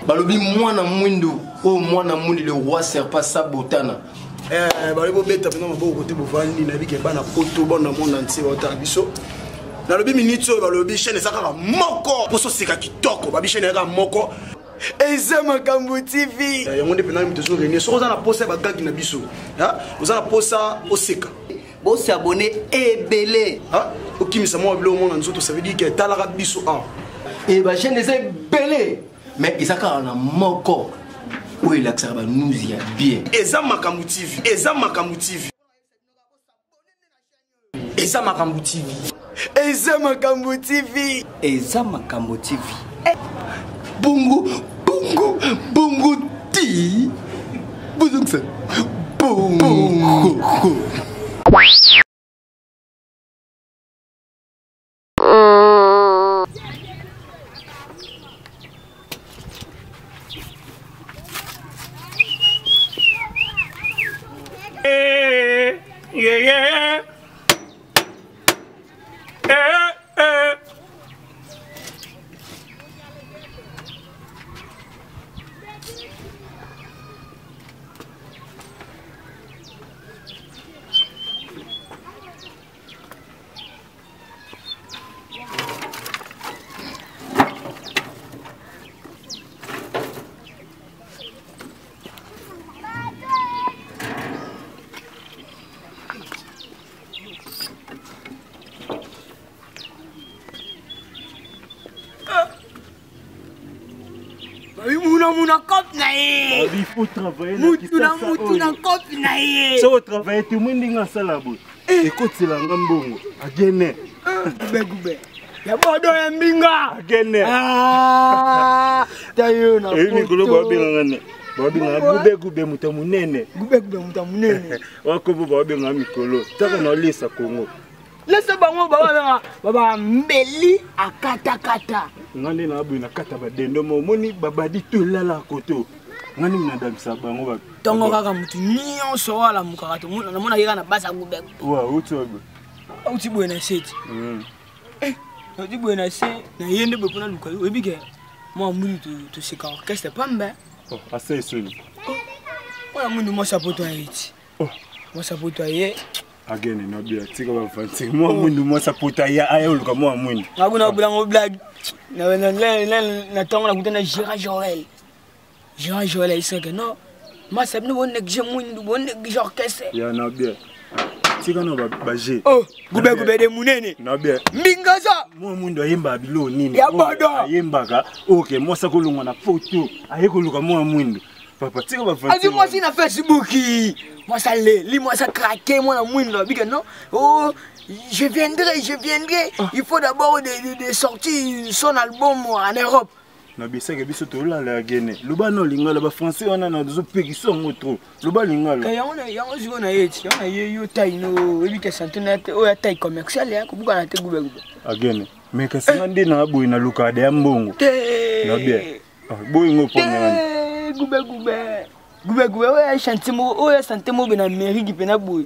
balobi mwana mwindu o mwana mwindu le roi serpent sabotana balobi beta pena maboko côté bovandi na bike bana poto bona monde entier ota biso balobi minute balobi chaîne sakaka moko poso sika kitoko babi chaîne ka moko Eza Makambo TV yango nde pena mitezo réunir so za na posa ba gag na biso ha oza na posa oseka Bon s'abonner ebele ha okimisa mo bilo monde nzoto ça veut dire que talaka biso ah et ba chaîne c'est belé mais isaka na moko où il accès ba nous y a bien Eza Makambo TV Eza Makambo TV Eza Makambo TV Eza Makambo TV Eza Makambo TV Bungu bungu bungu ti buzungsa bungu yeah. Mouna cop nae. Il faut travailler. Mouna cop nae. Ça va travailler tout le monde dans ça là bas. Écoute c'est la ngambongo. Agene. Goube. Ya bodo ya mbinga. Agene. Ah. Tayo na. Eh ni golo babi ngane. Babi ngane gube mutamunene. Gube mutamunene. Wako babi ngame mikolo. Taka na lisa Kongo. Laisse bango baba mbeli akata. Ngane na abu na kata badendo moni babadi to lala koto. Ngane na damisa bango ba. Tongo kaka mutu nyonso wala mukaka to mona na mona yeka na basa gube. Wa utogo. Uti bwena seti. Uti bwena se na yende be pona luka. Webike mo muri to sika orchestre pamba. Oh, asa soni. Wala mundu mo sapoto ayiti. Oh, mo sapoto aye. Agene na bia tika ba fanti mo mundu mo sapota ya ayo luka mo mundu ngakuna bulango blague na tongo na kutana Gérard Joël iseke no masa bino bonne que mundu bonne que orchestre ya na bia tika no ba je oh gube de munene na bia mingaza mo mundu ayemba bilo nini ya bodo ayemba ka okay mo sakolunga na photo ayeko luka mo mundu papa tika ba fanti moi si na Facebook moi ça moi ça craquer moi la moindre big non oh je viendrai il faut d'abord de sortir son album en Europe na bisaka biso to la la gene luba no lingala ba français wana na zo peki songo trop luba lingala yango ziko na yeti yango yo taille no ebike centenaire o ya taille commerciale ya kubuka na te gube agene mais ka sangande na boy na luka de mbongo na bien boy ngo pona gube oya chantimo oya santemo bena mairie ki pena boy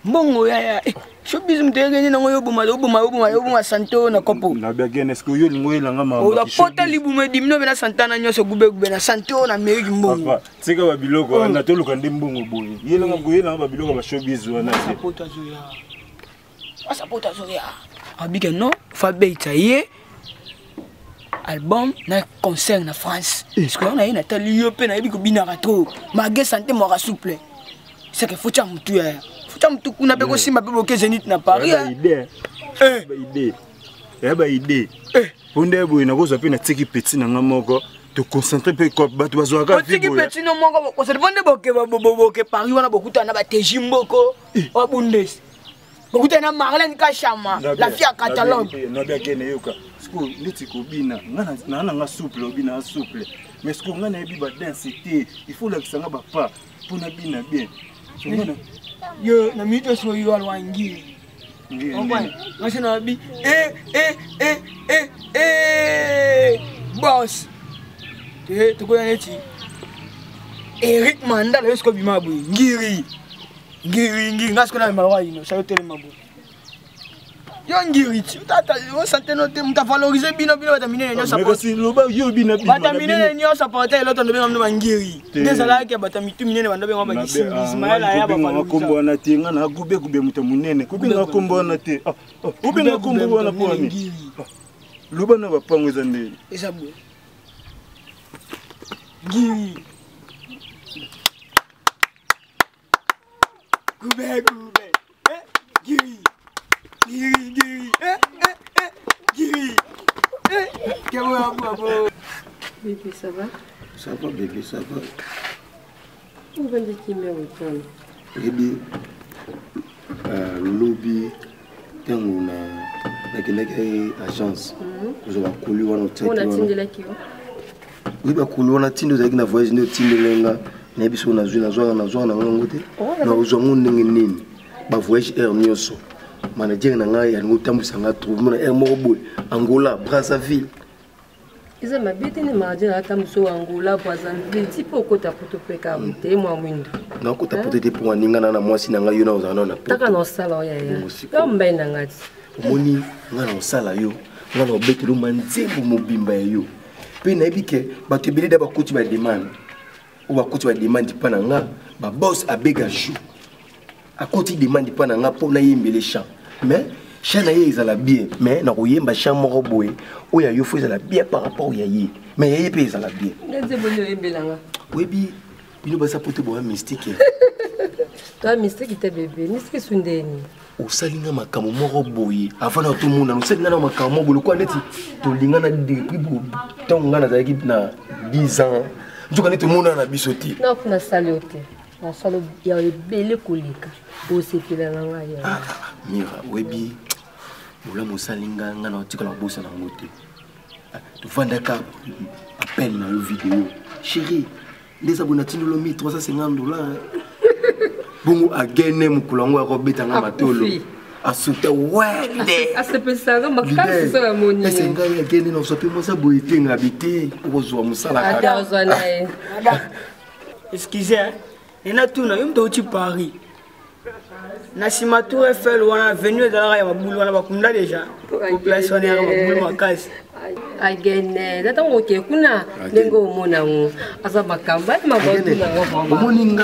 mbongo ya showbiz mtege na ngoyo buma santo na kopo na bagene est-ce que yo lingo elanga mama o la pota libume dimno bena santana nyoso gube na santo na mairie mbongo papa tika ba biloko na to luka ndembongo boy yelanga boyela ba biloko ba showbiz wana se pota zoya abike no fa beita ye album na concert na France. Parce que on a une telle liopé na ebiko binaka trop. Magé santé mo souple. C'est que faut chamtu ya. Faut chamtu kuna beko simba bebo ke Zénith na Paris. Ba idée. Ponde bo ina ko zo pe na tiki petit na ngamoko. To concentrer pe ko batu bazwaka vibo. Tiki petit no moko ko se ponde boke Paris wana bokuta na ba tejimboko. O bundes. Bokuta na Marlène Kachama, la fille à Catalogne. Na bien kene yoka. Sko niti ko bina ngana nga souple obina souple. Mais sko ngana ebi ba densité, il faut la kisanga ba pa pour na bina bien. Yo na mito so yo alwangi. Ngwana, ngashina bi boss. To ko neti. Eric Mandala yosko bima bu ngiri ngasko na malwa yino sayo tele mabu ngiri tata o santé noté muta valoriser bino batamine nyo support mais loba yo bina batamine nyo support et l'autre ndobenga mno ngiri ndezala ke batamitu minene bandobenga ba Ismaël aya ba valoriser kombo na tinga na gube muta munene kubinga kombo na te ubinga kombo na poami loba na bapango eza ndeni esabu ngiri gube Giri. Bébé, ça va? Ça va, bébé, ça va. Où va le qui me retourne? Bébé, lobby, quand on a une agence, on a coulé, on a tindu la qui? Oui, on a coulé, on a tindu la voyage, on a tindu la na biso na zwi na ngote na uzongo ningini ba voyage air nyoso manager na ngai ya ngotambisa nga trouve mona air moko Angola Brazzaville iza mabete ni manager ata muso Angola Brazzaville tipo kota poto peka mte mwa mwindo na kota poto te pour ninga na mwasi na ngai yo na uzana na taka no sala ya kamba ina ngati omoni nga na sala yo nga na obetelo manzembo mobimba yo pe na ebike bato ebele da bakoti ba demande ou à côté de demande pas nga ba boss a bega jou à côté demande pas nga pour na yembe les champs mais chant na yeza la bien mais na koyemba champ moko boye o ya yo faut la bien par rapport au yayi mais yayi pe za la bien nze bonyo yembe langa oui bino ba sapote bo mystique toi mystique te bébé mystique sundeni o salinga makamo moko boye avant na tout monde na salinga na makamo moko ko neti to linga na depuis bo tonga na za équipe na 10 ans. Tu connais tout le monde à la bisoti. Non, on a saluté. On salue, il y a des belles coliques. Aussi, il y a la langue. Mira, webi. Moula mosalinga, ngana otika la bossa na ngote. Tu vois d'accord, appelle dans une vidéo. Chérie, les abonnés nous l'ont mis $350. Bon, à gagner mon coulango à Robert en amatolo. À sauter, ouais, à ce peu ça, ma casse sur la monnaie. C'est un gars qui a gagné dans ce pays, moi ça boité, habité, pour jouer mon salaire. Excusez, il y a tout, il y a tout Paris. Nassima Tour Eiffel, on a venu dans la boule, on a pas déjà. Population est à boule, ma casse. Agene, data ngoke kuna lengo mona ngo asa makamba ma bondu na moninga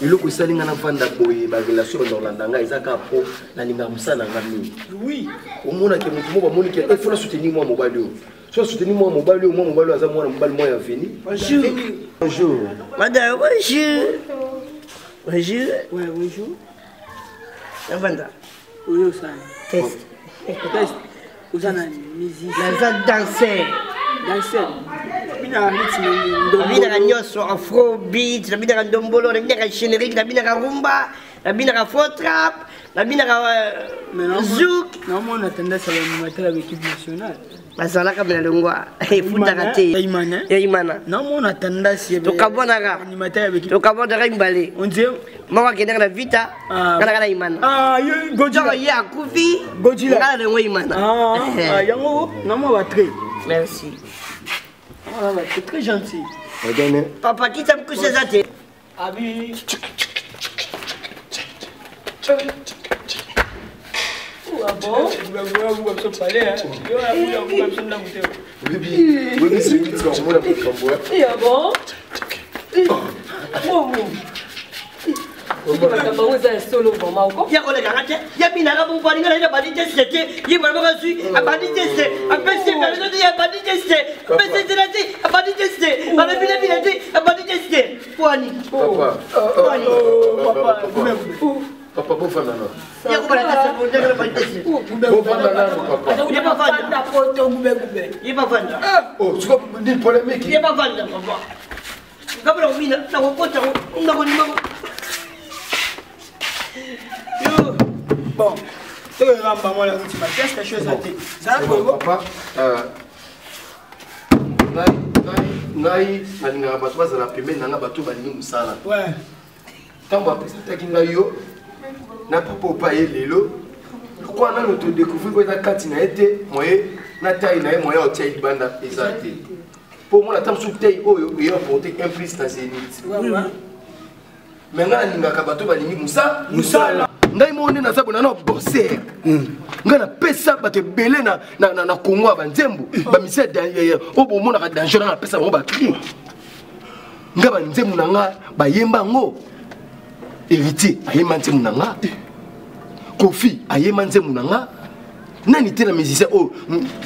eloko salinga na vanda boye ba relation dans landanga ezaka po na linga musana ngami oui omona ke mutu mo ba moni ke il faut soutenir moi mobali o so soutenir moi mobali aza mwana mobali moi ya veni bonjour madame bonjour bonjour ouais bonjour la vanda oui ça test vous en avez musique la danser nabinaka nyonso afrobeat nabinaka ndombolo nabinaka générique nabinaka rumba nabinaka fotrap nabinaka zouk namona tendance ya animateur ya équipe nationale bazalaka mena longwa efutaka te ya imana namona tendance tokabonaka tokabonaka mbale moko akendaka na vita nganaka na imana joko ye akufi ngana lengo imana yango namo batre merci. Ah, c'est très gentil. Papa, qui t'a couché ça? Abi. Ah bon? Vous parler, hein? Oui, c'est vite, on va la ah bon? Solo ya ko le garate ya binaka bo bani ngala ya badi teste ye ba ba su abadi teste apese ba le ya badi teste apese teste abadi teste ba le bina te abadi teste kwani papa bon fana no ya ko la teste bo de badi teste bon fana no papa ye ba fanda photo gube ye ba fanda oh tu vas dire polémique ye ba fanda papa kabla ubina na ko kota ngako ni mama bon, tu vas moi la routine, qu'est-ce que chose à dire? Ça papa, ngai alinga bato bazala pembeni nanga bato balingi mosala. Ouais. Tant bapresentaki ngai yo na papa opaye lelo lokwa nano todécouvrir ko eza kati na ye te moye na taille na ye moye otia libanda eza te mpo mona ta mosuku tei oyo eyoporte un plus na zénith mais ngai alingaka bato balingi musala ngai monde na sabona na bosser nga na pesa bato belé na Congo ba nzembo ba misé o bo mona ka danger na pesa ba cri nga ba nzembo na nga ba yemba ngo héritier ayemba nzembo na nga Kofi ayemba nzembo na nga nani tena musicien oh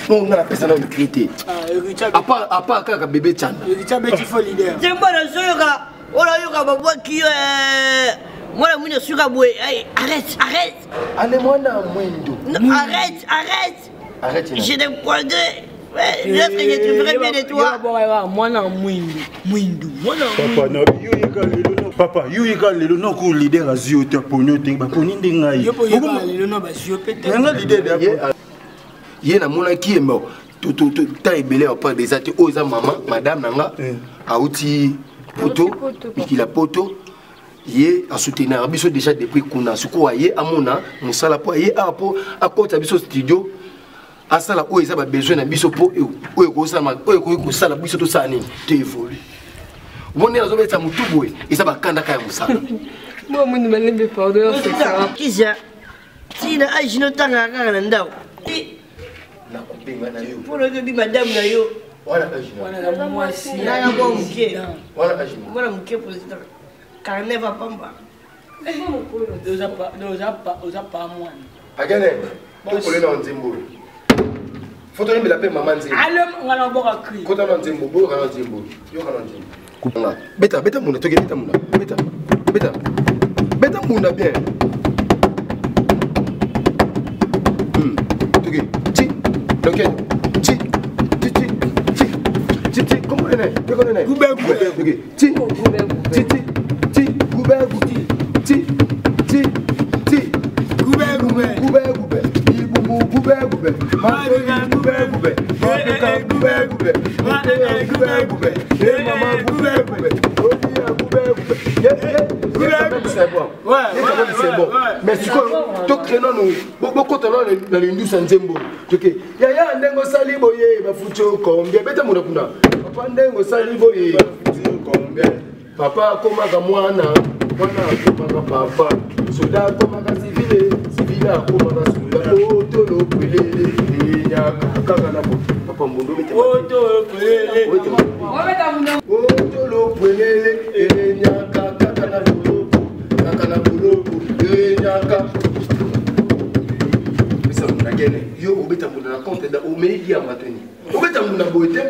nga na pesa na crité à part kaka bébé Tchana héritier beti fo leader nzembo na soyoka ola yoka babwa ki moi mwenye suka boy arrête allez moi na mwendo arrête je n'ai pas de l'autre il est très bien de toi moi na mwindu papa na papa yo yeka lelo na ko leader azio te ponyo te ba poni ndengai yo lelo na ba zio peut-être nga leader de ye na mona ki emo tout ta ebele pas des até oza maman madame nanga auti poto ikila poto ye a soutenir biso déjà depuis kuna suko ye amona musala po ye apo akota biso studio asala o eza ba besoin na biso po o ko sala ko sala biso to sani te évolue bon ne azobeta mutubo eza ba kanda ka musala moi muni malembe pardon c'est ça kiza tina ajino tanga ngana ndao na kupenga na yo pour le bi madame na yo wala ajino wana mwasi na kwa mke wala ajino wala mke président Carneva Pamba. Oza pa mwana. Agane. Ko le na nzembo. Photo ni la pe maman nzembo. Ale ngana boka kri. Kota na nzembo, bo kana nzembo. Yo kana nzembo. Beta muna toke beta muna. Beta muna bien. Toke. Ti. Donc ti. Comment on est? Tu connais? Goubé. Toke. Ti. Mais tu connais, tu connais beaucoup dans l'industrie nzembo. Ok. Yaya ndengo sali boye bafucho combien? Beta muna kuna. Papa ndengo sali boye bafucho combien? Papa koma ka mwana koma ka papa. Soda koma ka civile koma ka soda. Otolo pelele nyaka kaka na papa mbondo mete. Otolo pelele. Otolo pelele nyaka kaka na nyaka. Pesa muna gene. Yo obeta muna na compte da o meidi ya mateni. Obeta muna boite.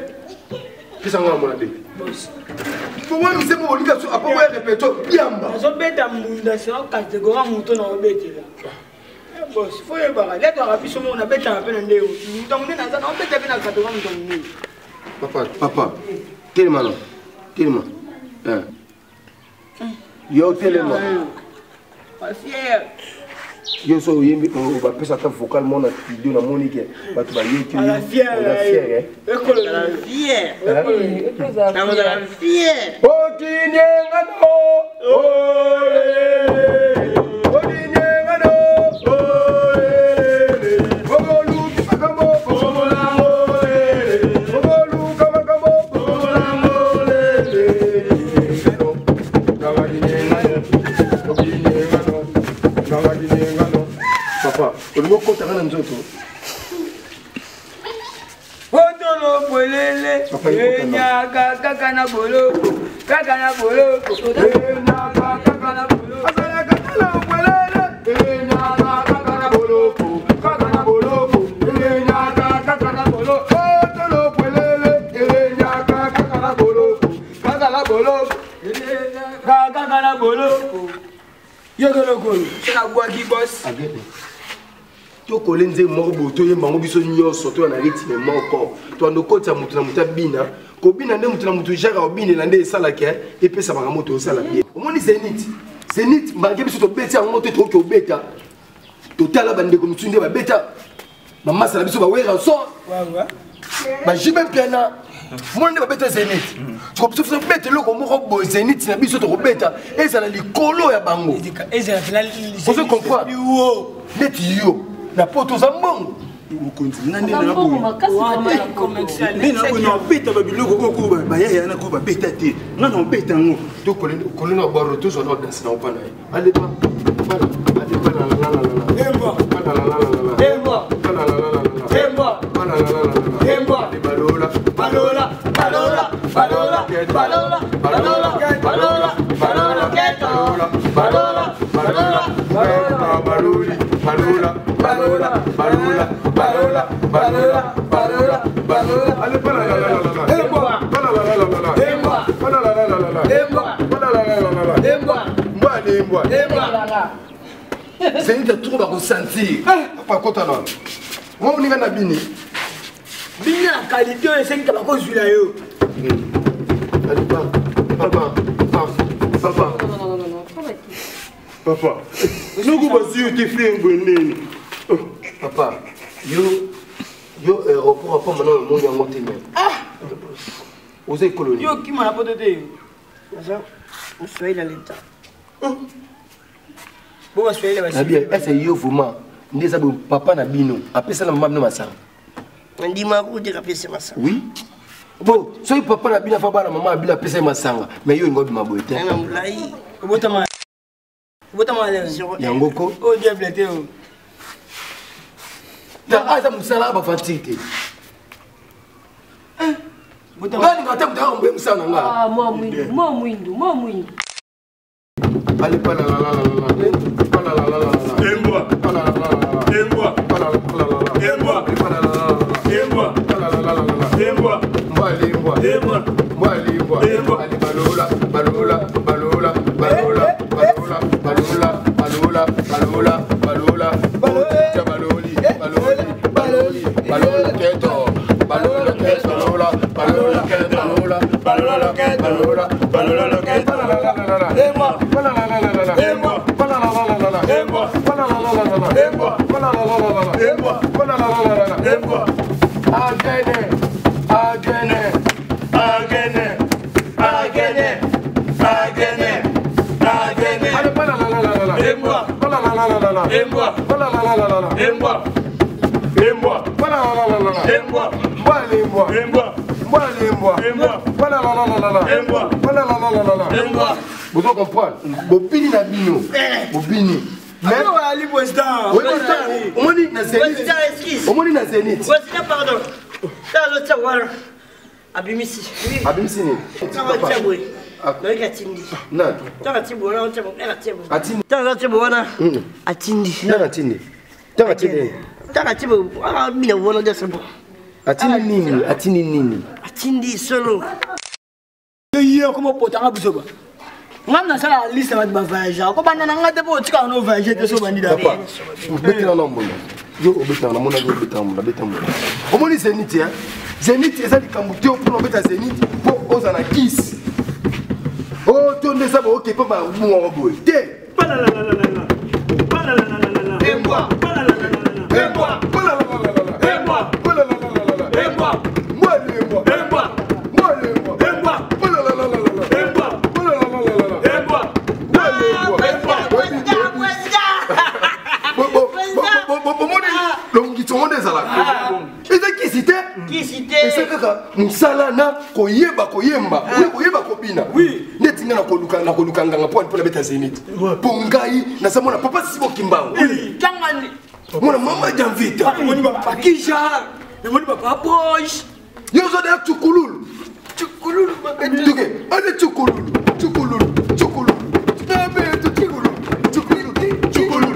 Pesa ngwa muna bete. Pourquoi nous sommes au Liga à pouvoir répéter Biamba? Nous sommes bêtes à Munda, c'est un catégorie mouton dans le bête. Boss, faut y barrer. Les gars, puis on a bête à peine un déo. Nous t'en menons dans un bête à peine à catégorie mouton. Papa, tellement. Yo, tellement. Fier. Yo, so, yembi, on va passer à ta focale, mon studio, la monique. Bah, tu vas y être. La fier. La fier. La fier. Papa, on va compter à nous autres. Otolo polele, nyaka kakana bolo, kakana bolo, nyaka kakana bolo, kakana polele, nyaka kakana bolo, kakana bolo, nyaka kakana bolo, otolo polele, nyaka kakana bolo, kakana bolo. Yogologolo, c'est la boîte qui bosse. To kolenze moko to yemba ngo biso nyoso to na rythme moko to andokota mutu na muta bina ko bina nde mutu na mutu jara obine na nde sala ke et puis ça va moto sala bien omoni zenit mbange biso to beti en moto to ko beta to tala bande ko mutu nde ba beta mama sala biso ba wera so ba jibe piana mon nde ba beta zenit to ko biso beta loko moko bo zenit na biso to ko beta et ça la likolo ya bango et ça la on se comprend net yo na poto za mbongo ukonzina nene na boye nene na boye na beta ba biloko ko ba yaya na ko ba beta te na na beta ngo to kolena baro to zo na danse na opana allez pas C'est une de trop à ressentir. Pas content là. Moi, on y va à Bini. Bini la qualité, c'est une tabac sur la yo. Papa. Papa. Nous vous sûr que fait un bonnet. Papa, yo aéroport pas maintenant le monde en monté même. Aux écoles. Yo qui m'a apporté de ça. On soit dans l'état. Bon, on soit là. Est-ce yo vraiment ndeza papa na bino apesa na maman na masanga. Ndima ko de kapesa masanga. Oui. Bon, soy papa na bino fa ba na maman bila pesa masanga, mais yo ngobi maboite. Na mlai. Botama leo. Yangoko. Oh diable teo. Asa musala ba fatite. Bani ngata mtaka mbe musala nga. Ah, moi mwindo. Allez pas la. Emboa. Vous comprenez? Bobini na bino. Bobini. Mais Ali président. Omoni na Zénith. Président pardon. Dans le savoir. Abimisi. Abimisi ni. Atindi. Na. Tanga tibo na tibo. Atindi. Tanga tibo wana. Atindi. Na atindi. Tanga atindi. Tanga tibo. Ah mina wana de sabo. Atindi nini? Atindi solo. Yo comment potanga busoba. Ngam na sala liste ma ba voyage. Ko bana nga te po tika no voyage te so bandi da. Papa. Betela na mbona. Yo obeta na mona yo obeta mona beta mona. Omoni Zénith hein. Zénith eza likambo te pour obeta Zénith po oza na kiss. Oh to ndesa ba OK papa mo boy. Te. Musala na koyemba koyemba kobina neti nga na koluka nganga po na beta Zénith pongai na samona papa sibo kimbango Tangani mona mama janvita moni ba pakisha na moni ba boys yozo da chukululu ba tuke ale chukululu na be to chukululu na be to chukululu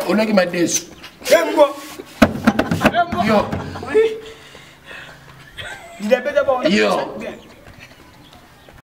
On a qui m'a dit. Yo.